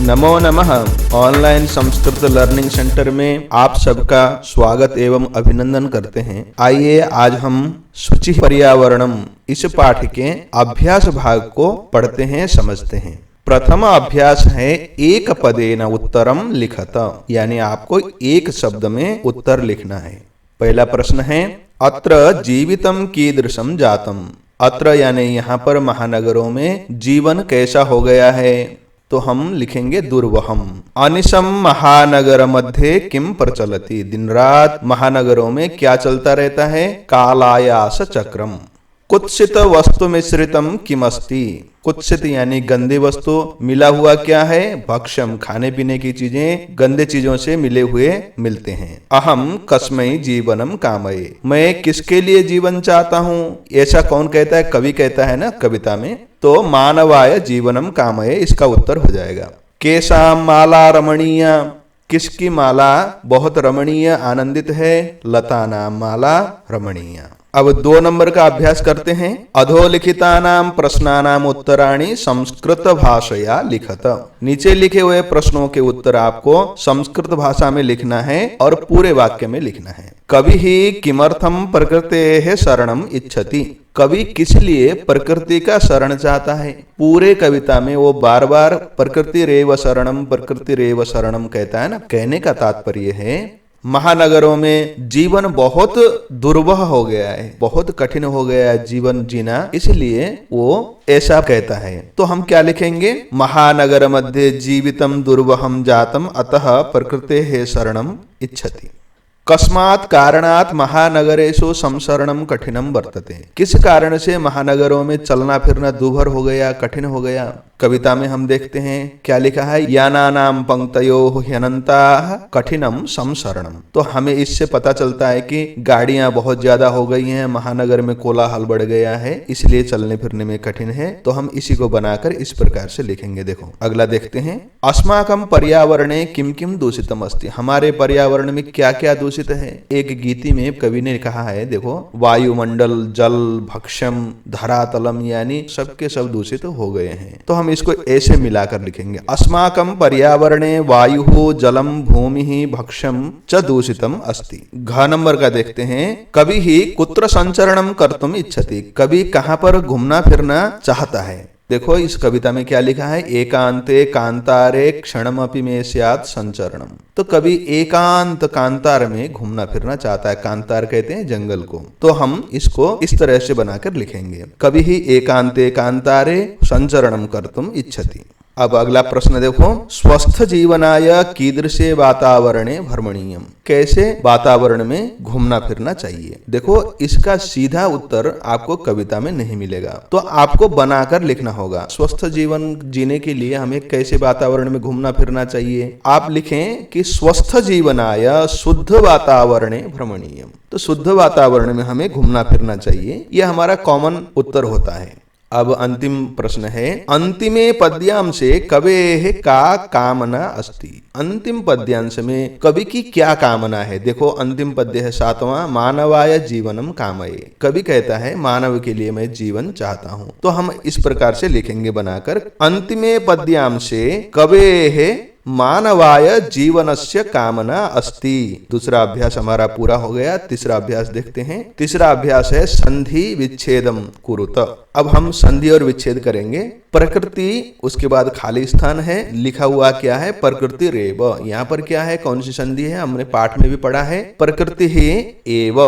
नमो नमः। Online Sanskrit learning centre में आप सबका स्वागत एवं अभिनंदन करते हैं। आइए आज हम शुचि पर्यावरणम इस पाठ के अभ्यास भाग को पढ़ते हैं, समझते हैं। प्रथम अभ्यास है एक पदेन उत्तरम लिखत, यानी आपको एक शब्द में उत्तर लिखना है। पहला प्रश्न है अत्र जीवितम कीदृशम जातम। अत्र यानी यहाँ पर महानगरों में जीवन कैसा हो गया है, तो हम लिखेंगे दुर्वहम। अनिशम महानगर मध्य किम प्रचलति। दिन रात महानगरों में क्या चलता रहता है, कालायास चक्रम। कुत्सित वस्तु मिश्रितम किमस्ति। कुत्सित यानी गंदे वस्तु, मिला हुआ क्या है, भक्ष्यम खाने पीने की चीजें गंदे चीजों से मिले हुए मिलते हैं। अहम कस्मै जीवनम कामये। मैं किसके लिए जीवन चाहता हूँ, ऐसा कौन कहता है, कवि कहता है ना कविता में, तो मानवाय जीवनम कामये इसका उत्तर हो जाएगा। केशाम माला रमणीय। किसकी माला बहुत रमणीय आनंदित है, लता नाम माला रमणीय। अब 2 नंबर का अभ्यास करते हैं। अधोलिखितानां प्रश्नानां उत्तराणि संस्कृत भाषया लिखत। नीचे लिखे हुए प्रश्नों के उत्तर आपको संस्कृत भाषा में लिखना है और पूरे वाक्य में लिखना है। कवि ही किमर्थम प्रकृतेः शरणम इच्छति। कवि किस लिए प्रकृति का शरण चाहता है। पूरे कविता में वो बार बार प्रकृति रेव शरणम कहता है ना। कहने का तात्पर्य है महानगरों में जीवन बहुत दुर्वह हो गया है, बहुत कठिन हो गया है जीवन जीना, इसलिए वो ऐसा कहता है। तो हम क्या लिखेंगे, महानगर मध्य जीवितम दुर्वहम जातम अतः प्रकृतेः शरणम इच्छति। कस्मात् कारणात् महानगरेषु संसरणम कठिनम वर्तते। किस कारण से महानगरों में चलना फिरना दूभर हो गया, कठिन हो गया। कविता में हम देखते हैं क्या लिखा है, यानानाम पंक्तयो ह्यनन्ताः कठिनम संसरणम। तो हमें इससे पता चलता है कि गाड़ियां बहुत ज्यादा हो गई हैं, महानगर में कोलाहल बढ़ गया है, इसलिए चलने फिरने में कठिन है। तो हम इसी को बनाकर इस प्रकार से लिखेंगे। देखो अगला देखते हैं। अस्माकं पर्यावरणे किम किम दूषितम अस्ति। हमारे पर्यावरण में क्या क्या दूषित है। एक गीति में कवि ने कहा है, देखो वायुमंडल, जल, भक्ष्यम, धरातलम, यानी सबके सब दूषित हो गए हैं। तो हम इसको ऐसे मिलाकर लिखेंगे। अस्माकं पर्यावरणे वायु जलम भूमि भक्ष्यम च दूषितम अस्ति। घ नंबर का देखते हैं। कवि ही कुत्र संचरणम कर्तुम इच्छति। कवि कहां पर घूमना फिरना चाहता है। देखो इस कविता में क्या लिखा है, एकांते कांतारे क्षणमपि में स्यात् संचरणम। तो कवि एकांत कांतार में घूमना फिरना चाहता है। कांतार कहते हैं जंगल को। तो हम इसको इस तरह से बनाकर लिखेंगे। कवि ही एकांते कांतारे संचरणम कर्तुम इच्छति। अब अगला प्रश्न देखो, स्वस्थ जीवनाय कीदृशे वातावरणे भ्रमणीयम। कैसे वातावरण में घूमना फिरना चाहिए। देखो इसका सीधा उत्तर आपको कविता में नहीं मिलेगा, तो आपको बनाकर लिखना होगा। स्वस्थ जीवन जीने के लिए हमें कैसे वातावरण में घूमना फिरना चाहिए। आप लिखें कि स्वस्थ जीवनाय शुद्ध वातावरणे भ्रमणीयम। तो शुद्ध वातावरण में हमें घूमना फिरना चाहिए, यह हमारा कॉमन उत्तर होता है। अब अंतिम प्रश्न है, अंतिमे पद्यांशे कवेः का कामना अस्ति। अंतिम पद्यांश में कवि की क्या कामना है। देखो अंतिम पद्य है 7वां, मानवाय जीवनम कामये। कवि कहता है मानव के लिए मैं जीवन चाहता हूं। तो हम इस प्रकार से लिखेंगे बनाकर, अंतिमे पद्यांशे कवेः मानवाय जीवनस्य कामना अस्ति। दूसरा अभ्यास हमारा पूरा हो गया। तीसरा अभ्यास देखते हैं। तीसरा अभ्यास है संधि विच्छेदम कुरुत। अब हम संधि और विच्छेद करेंगे। प्रकृति, उसके बाद खाली स्थान है, लिखा हुआ क्या है, प्रकृति रेव। यहाँ पर क्या है, कौन सी संधि है, हमने पाठ में भी पढ़ा है, प्रकृति ही एव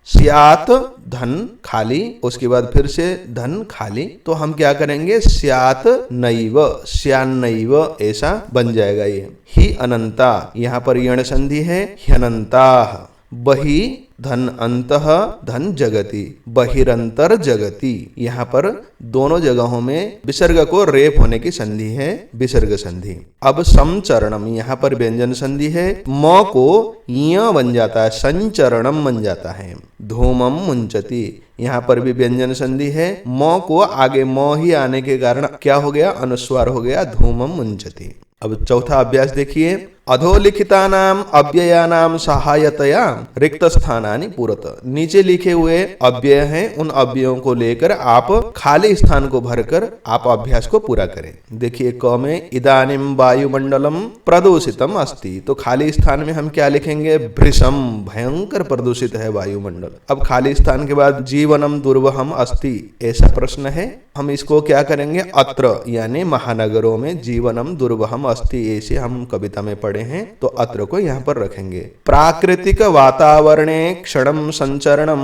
स्यात् धन खाली, उसके बाद फिर से धन खाली। तो हम क्या करेंगे, स्यात् नैव, स्यान्नैव ऐसा बन जाएगा। ये ही अनंता, यहाँ पर यण संधि है, ह्यनन्ताः। बहि धन अंतः धन जगति, बहिरंतर जगति। यहाँ पर दोनों जगहों में विसर्ग को रेप होने की संधि है, विसर्ग संधि। अब समचरणम, यहाँ पर व्यंजन संधि है, म को य बन जाता है, संचरणम बन जाता है। धूमम मुंचति, यहाँ पर भी व्यंजन संधि है, म को आगे म ही आने के कारण क्या हो गया, अनुस्वार हो गया, धूमम मुंचति। अब चौथा अभ्यास देखिए। अधोलिखितानाम अव्ययानाम सहायतया रिक्त स्थानानि पूरत। नीचे लिखे हुए अव्यय हैं, उन अव्ययों को लेकर आप खाली स्थान को भरकर आप अभ्यास को पूरा करें। देखिए क में इदानीम वायुमंडलम प्रदूषितम अस्ति, तो खाली स्थान में हम क्या लिखेंगे? भृशम, भयंकर प्रदूषित है वायुमंडल। अब खाली स्थान के बाद जीवनम दुर्वहम अस्ति, ऐसा प्रश्न है, हम इसको क्या करेंगे? अत्र यानी महानगरों में जीवनम दुर्वहम अस्ति, ऐसे हम कविता में पढ़े हैं, तो अत्र को यहाँ पर रखेंगे। प्राकृतिक वातावरणे क्षणम संचरणम,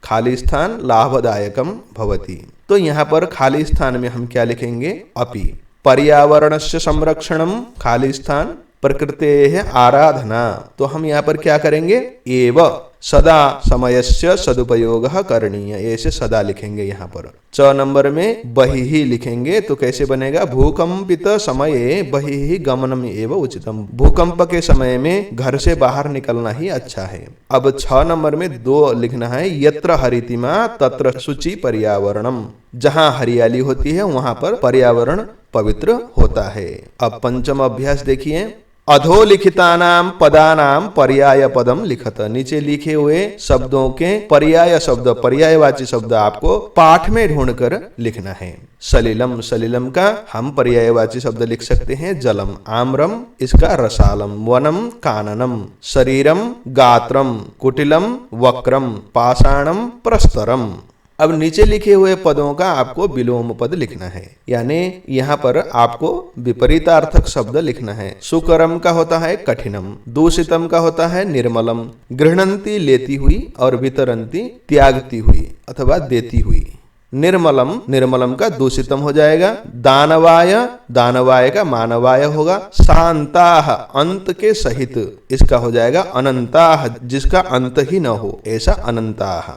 खाली स्थान लाभदायकम भवति, तो यहाँ पर खाली स्थान में हम क्या लिखेंगे? अपि। पर्यावरणस्य संरक्षणम, खाली स्थान प्रकृतेः आराधना, तो हम यहाँ पर क्या करेंगे? एव सदा समयस्य सदुपयोगः करणीय, ऐसे सदा लिखेंगे। यहाँ पर च नंबर में बहिः लिखेंगे, तो कैसे बनेगा? भूकंपित समये बहिः गमनम एव उचितम, भूकंप के समय में घर से बाहर निकलना ही अच्छा है। अब 6 नंबर में 2 लिखना है, यत्र हरितिमा तत्र शुचि पर्यावरणम, जहाँ हरियाली होती है वहां पर पर्यावरण पवित्र होता है। अब पंचम अभ्यास देखिए, अधोलिखितानाम पदानाम पर्याय पदम लिखत, नीचे लिखे हुए शब्दों के पर्याय शब्द, पर्यायवाची शब्द आपको पाठ में ढूंढकर लिखना है। सलिलम, सलिलम का हम पर्यायवाची शब्द लिख सकते हैं जलम, आम्रम इसका रसालम, वनम काननम, शरीरम गात्रम, कुटिलम वक्रम, पाषाणम प्रस्तरम। अब नीचे लिखे हुए पदों का आपको विलोम पद लिखना है, यानी यहाँ पर आपको विपरीतार्थक शब्द लिखना है। सुकरम का होता है कठिनम, दूषितम का होता है निर्मलम, गृह्णन्ति लेती हुई और वितरन्ति त्यागती हुई अथवा देती हुई। निर्मलम, निर्मलम का दूषितम हो जाएगा। दानवाय, दानवाय का मानवाय होगा। शांताह, अंत के सहित, इसका हो जाएगा अनंताह, जिसका अंत ही न हो, ऐसा अनंताह।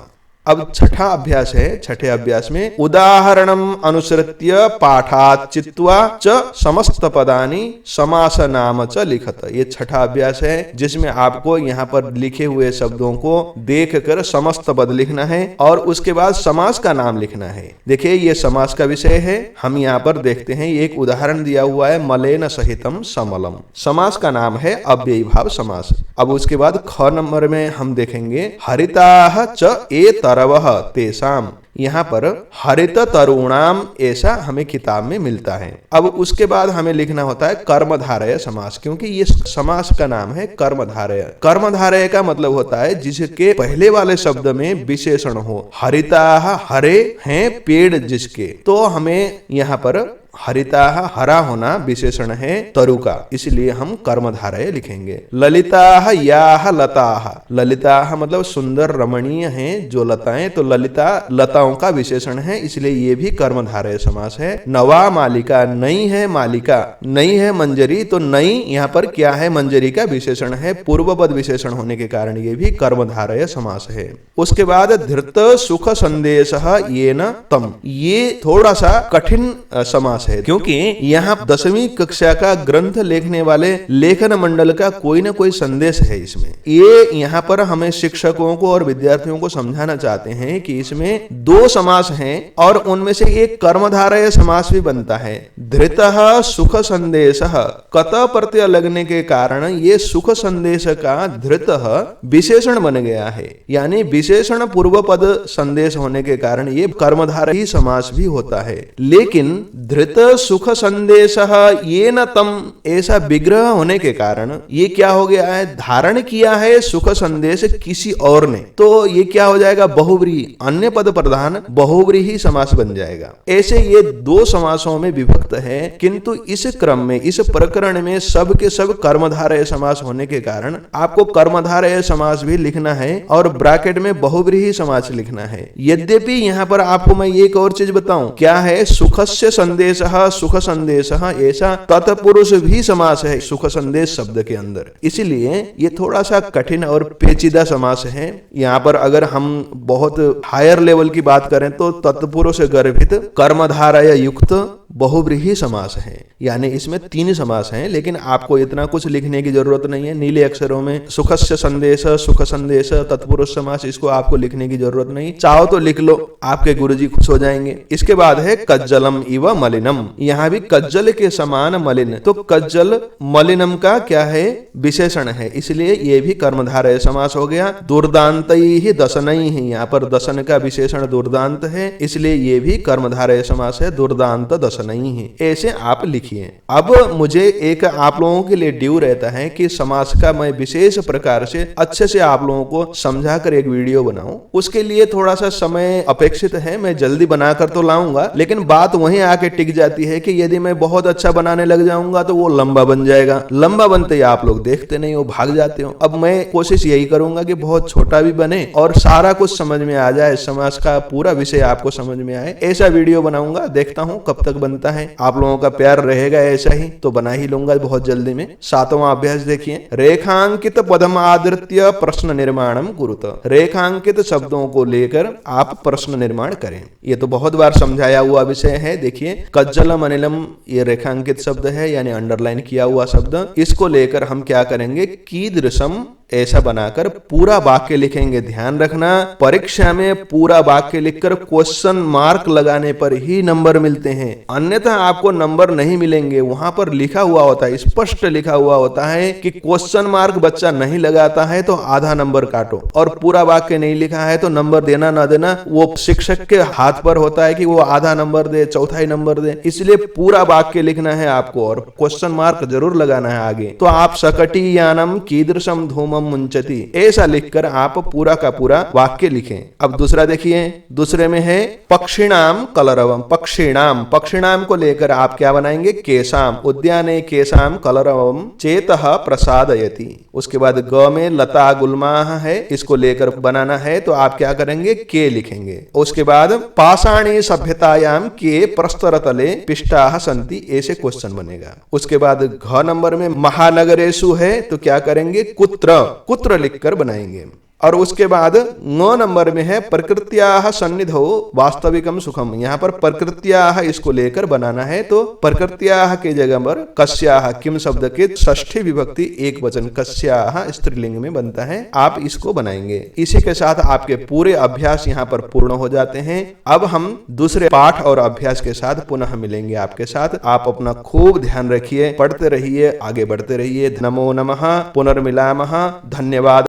अब छठा अभ्यास है, छठे अभ्यास में उदाहरणम अनुसृत्य पाठात् चित्वा च समस्त पदानि समास नाम च लिखत, ये छठा अभ्यास है जिसमें आपको यहाँ पर लिखे हुए शब्दों को देखकर समस्त पद लिखना है और उसके बाद समास का नाम लिखना है। देखिए ये समास का विषय है, हम यहाँ पर देखते हैं, एक उदाहरण दिया हुआ है, मलेन सहितम समलम, समास का नाम है अव्ययी भाव समास। अब उसके बाद ख नंबर में हम देखेंगे हरिताह च ए तरवः तेसाम, यहाँ पर हरित तरुणाम ऐसा हमें किताब में मिलता है। अब उसके बाद हमें लिखना होता है कर्मधारय समास, क्योंकि ये समास का नाम है कर्मधारय। कर्मधारय का मतलब होता है जिसके पहले वाले शब्द में विशेषण हो। हरिताः, हरे हैं पेड़ जिसके, तो हमें यहाँ पर हरिताः हरा होना विशेषण है तरु का, इसलिए हम कर्मधारय लिखेंगे। ललिताः याः लताः, ललिताः मतलब सुंदर रमणीय हैं जो लताएं, तो ललिता लताओं का विशेषण है, इसलिए ये भी कर्मधारय समास है। नवा मालिका, नई है मालिका, नई है मंजरी, तो नई यहाँ पर क्या है? मंजरी का विशेषण है, पूर्वपद विशेषण होने के कारण ये भी कर्मधारय समास है। उसके बाद धृत सुख संदेशः येन तम, ये थोड़ा सा कठिन समास है, क्योंकि यहाँ 10वीं कक्षा का ग्रंथ लिखने वाले लेखन मंडल का कोई ना कोई संदेश है इसमें। ये यहाँ पर हमें शिक्षकों को और विद्यार्थियों को समझाना चाहते हैं कि इसमें 2 समास हैं और उनमें से एक कर्मधारय समास भी बनता है। धृतः सुख संदेशः, कत प्रत्यय लगने के कारण ये सुख संदेश का धृतः विशेषण बन गया है, यानी विशेषण पूर्व पद संदेश होने के कारण ये कर्मधारय समास भी होता है। लेकिन धृत सुख संदेशः येन तम ऐसा विग्रह होने के कारण ये क्या हो गया है? धारण किया है सुख संदेश किसी और ने, तो ये क्या हो जाएगा? बहुव्रीहि, अन्य पद प्रधान बहुव्रीहि समास बन जाएगा। ऐसे ये 2 समासों में विभक्त है, किंतु इस क्रम में, इस प्रकरण में सब के सब कर्मधारय समास होने के कारण आपको कर्मधारय समास भी लिखना है और ब्रैकेट में बहुव्रीहि समास लिखना है। यद्यपि यहाँ पर आपको मैं एक और चीज बताऊं, क्या है? सुखस्य संदेश, सुख संदेश, ऐसा तत्पुरुष भी समास है सुख संदेश शब्द के अंदर, इसलिए ये थोड़ा सा कठिन और पेचीदा समास है। यहाँ पर अगर हम बहुत हायर लेवल की बात करें तो तत्पुरुष गर्भित कर्मधारय युक्त बहुव्रीहि समास है, यानी इसमें 3 समास हैं, लेकिन आपको इतना कुछ लिखने की जरूरत नहीं है। नीले अक्षरों में सुखस्य संदेश, सुख संदेश, तत्पुरुष समास, इसको आपको लिखने की जरूरत नहीं। चाहो तो लिख लो, आपके गुरुजी खुश हो जाएंगे। इसके बाद है कज्जलम इव मलिनम, मलिनम, यहाँ भी कज्जल के समान मलिन, तो कज्जल मलिनम का क्या है, विशेषण है, इसलिए ये भी कर्मधारय समास हो गया। दुर्दांतई ही दशनई ही, यहाँ पर दशन का विशेषण दुर्दांत है, इसलिए ये भी कर्मधारय समास है, दुर्दांत दशनई ही। ऐसे आप लिखिए। अब मुझे एक आप लोगों के लिए ड्यू रहता है कि समास का मैं विशेष प्रकार से अच्छे से आप लोगों को समझा कर एक वीडियो बनाऊं। उसके लिए थोड़ा सा समय अपेक्षित है, मैं जल्दी बनाकर तो लाऊंगा, लेकिन बात वहीं आके टिक जाती है कि यदि मैं बहुत अच्छा बनाने लग जाऊंगा तो वो लंबा बन जाएगा। लंबा बनते ही आप लोग देखते नहीं हो, भाग जाते हो। अब मैं कोशिश यही करूंगा कि बहुत छोटा भी बने और सारा कुछ समझ में आ जाए, समास का पूरा विषय आपको समझ में आए, ऐसा वीडियो बनाऊंगा। देखता हूं कब तक बनता है। आप लोगों का प्यार रहेगा ऐसा ही तो बना ही लूंगा बहुत जल्दी में। 7वां अभ्यास देखिए। रेखांकित पदम आदृत्य प्रश्न निर्माणम कुरुत। रेखांकित शब्दों को लेकर आप प्रश्न निर्माण करें। ये तो बहुत बार समझाया हुआ विषय है। देखिए, कज्जलम अनिलम ये रेखांकित शब्द है, यानी अंडरलाइन किया हुआ शब्द। इसको लेकर हम क्या करेंगे, कीदृशम ऐसा बनाकर पूरा वाक्य लिखेंगे। ध्यान रखना, परीक्षा में पूरा वाक्य लिखकर क्वेश्चन मार्क लगाने पर ही नंबर मिलते हैं, अन्यथा आपको नंबर नहीं मिलेंगे। वहां पर लिखा हुआ होता है, स्पष्ट लिखा हुआ होता है कि क्वेश्चन मार्क बच्चा नहीं लगाता है तो आधा नंबर काटो, और पूरा वाक्य नहीं लिखा है तो नंबर देना ना देना वो शिक्षक के हाथ पर होता है कि वो आधा नंबर दे, चौथाई नंबर दे। इसलिए पूरा वाक्य लिखना है आपको और क्वेश्चन मार्क जरूर लगाना है आगे। तो आप सकटी यानम कीदृशम धूम मुंचति ऐसा लिखकर आप पूरा का पूरा वाक्य लिखें। अब दूसरा देखिए, दूसरे में है पक्षिणाम कलरवम। पक्षिणाम, पक्षिणाम को लेकर आप क्या बनाएंगे, केशाम उद्याने केशाम कलरवम चेतः प्रसादयति। उसके बाद ग में लता गुल्माह है, इसको लेकर बनाना है तो आप क्या करेंगे, के लिखेंगे। उसके बाद पाषाणी सभ्यतायाम के प्रस्तरतले पिष्टाः सन्ति, ऐसे क्वेश्चन बनेगा। उसके बाद घ नंबर में महानगरेषु है तो क्या करेंगे, कुत्र लिखकर बनाएंगे। और उसके बाद 9 नंबर में है प्रकृत्याः सन्निधौ वास्तविकम सुखम। यहाँ पर प्रकृत्याः इसको लेकर बनाना है तो प्रकृत्याः के जगह पर कस्याः किम शब्द के षष्ठी विभक्ति एक वचन कस्याः स्त्रीलिंग में बनता है, आप इसको बनाएंगे। इसी के साथ आपके पूरे अभ्यास यहाँ पर पूर्ण हो जाते हैं। अब हम दूसरे पाठ और अभ्यास के साथ पुनः मिलेंगे आपके साथ। आप अपना खूब ध्यान रखिए, पढ़ते रहिए, आगे बढ़ते रहिए। नमो नमः, पुनर्मिलामः, धन्यवाद।